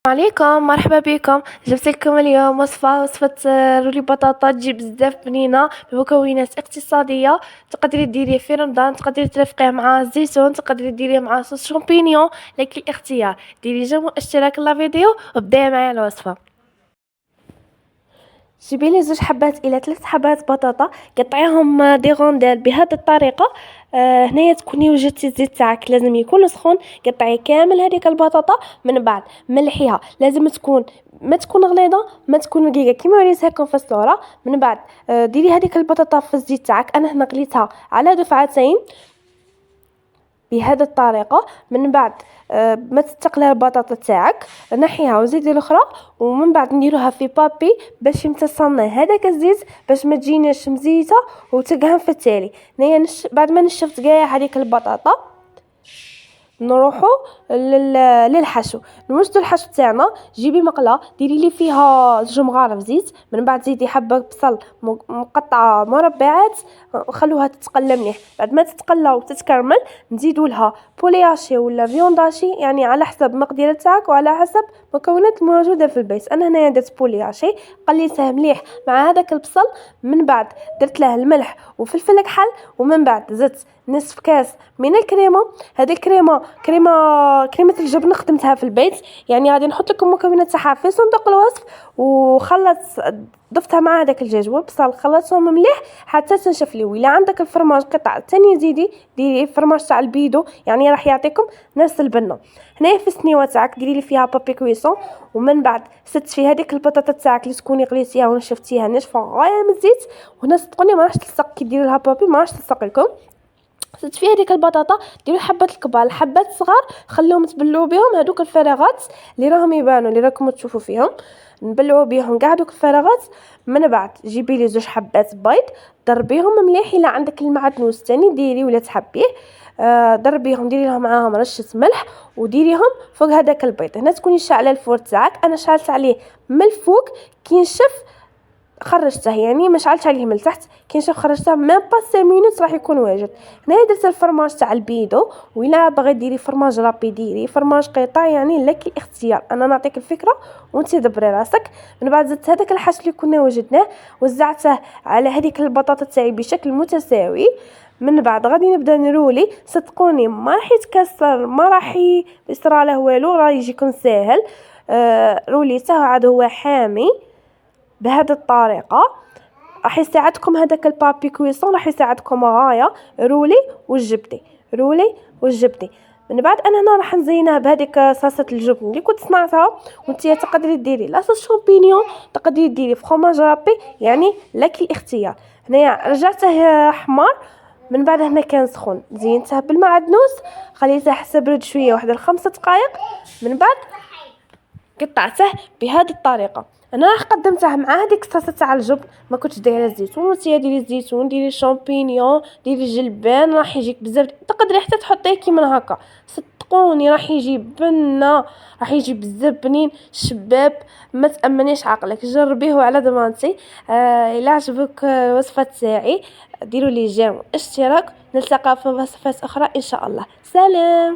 عليكم، مرحبا بكم. جبت لكم اليوم وصفة رولي بطاطا تجي بزاف بنينه بمكونات اقتصاديه. تقدري ديريه في رمضان، تقدري ترافقيه مع الزيتون، تقدري ديريه مع صوص شامبينيون، لك الاختيار. ديري جيم اشتراك الفيديو وبداي معايا الوصفه. جيبي لي 2 حبات الى 3 حبات بطاطا، قطعيهم دي غونديل بهذه الطريقه. هنايا تكوني وجدتي الزيت تاعك لازم يكون سخون. قطعي كامل هذيك البطاطا، من بعد ملحيها، لازم تكون ما تكون غليظه ما تكون رقيقه كيما وريتها لكم في الصوره. من بعد ديري هذيك البطاطا في الزيت تاعك. انا هنا غليتها على دفعتين بهذه الطريقه. من بعد ما تتقلى البطاطا تاعك نحيها وزيدي الاخرى، ومن بعد نديروها في بابي باش يمتصنا هذاك الزيت، باش ما تجيناش مزيته وتقهم في التالي. بعد ما نشفت كاع هذيك البطاطا نروحوا للحشو. نوجدوا الحشو تاعنا. جيبي مقله ديري لي فيها 2 مغارف زيت، من بعد زيدي حبه بصل مقطعه مربعات وخلوها تتقلى مليح. بعد ما تتقلى وتتكرمل نزيدوا لها بولياشي ولا فيونداشي، يعني على حسب المقدره تاعك وعلى حسب المكونات الموجوده في البيت. انا هنايا درت بولياشي، قليته مليح مع هذاك البصل. من بعد درت له الملح وفلفل كحل، ومن بعد زدت نصف كاس من الكريمه. هذه كريمه الجبن خدمتها في البيت، يعني غادي نحط لكم المكونات تاعها في صندوق الوصف. ضفتها مع هذاك الدجاج والبصل، خلطتهم مليح حتى تنشف. الا عندك الفرماج قطع ثاني ديري فرماج تاع البيدو، يعني راح يعطيكم نفس البنه. هنايا في السنيوه تاعك ديري لي فيها بابي كويسون، ومن بعد سدت في هذيك البطاطا تاعك اللي تكوني غليتيها ونشفتيها ناشفه غايه من الزيت. وهنا صدقوني ما راحش تلصق كي ديروا لها بابي، ما راحش تلصق لكم. زدت فيها ديك البطاطا، ديروا الحبات الكبار الحبات الصغار خليهم تبلوا بهم هذوك الفراغات اللي راهم يبانوا اللي راكم تشوفوا فيهم. نبلعوا بهم كاع دوك الفراغات. من بعد جيبي لي 2 حبات بيض، ضربيهم مليح. الا عندك المعدنوس ثاني ديري ولا تحبيه. ضربيهم، ديري لهم معاهم رشه ملح وديريهم فوق هذاك البيض. هنا تكوني شاعله الفور تاعك. انا شعلت عليه من الفوق، كي نشف خرجته، يعني ما شعلتش عليه من التحت. كي نشوف خرجته ميم با 5 مينوت راح يكون واجد. هنايا درت الفرماج تاع البيدو، وإلا باغي ديري فرماج رابي ديري فرماج قطع، يعني لك الاختيار. انا نعطيك الفكره وانت دبري راسك. من بعد زدت هذاك الحشو اللي كنا وجدناه وزعته على هذيك البطاطا تاعي بشكل متساوي. من بعد غادي نبدا نرولي. صدقوني ما راح يتكسر، ما راح يصرى له والو، راه يجيكم ساهل. روليته عاد هو حامي بهذه الطريقه. راح يساعدكم هذاك البابي كويسون، راح يساعدكم غايه. رولي وجبتي. من بعد انا هنا راح نزينها بهذيك صلصه الجبن اللي كنت صنعتها. وانت تقدري ديري لا صوص شامبينيون، تقدري ديري فرماج رابي، يعني لك الاختيار. هنايا رجعته حمار. من بعد هنا كان سخون، زينته بالمعدنوس، خليته حتى برد شويه واحد 5 دقائق. من بعد قطعته بهذه الطريقه. انا راح قدمته مع هذيك الصلصه تاع الجبن. ما كنتش دايره الزيتون، وانتي ديري الزيتون، ديري الشامبينيون، ديري الجلبان، راح يجيك بزاف. تقدري حتى تحطيه كيما هكا، صدقوني راح يجي بنه، راح يجي بزاف بنين شباب. ما تامنيش عقلك، جربيه على ضمانتي. الا عجبك الوصفه تاعي ديروا لي جيم اشتراك. نلتقى في وصفات اخرى ان شاء الله. سلام.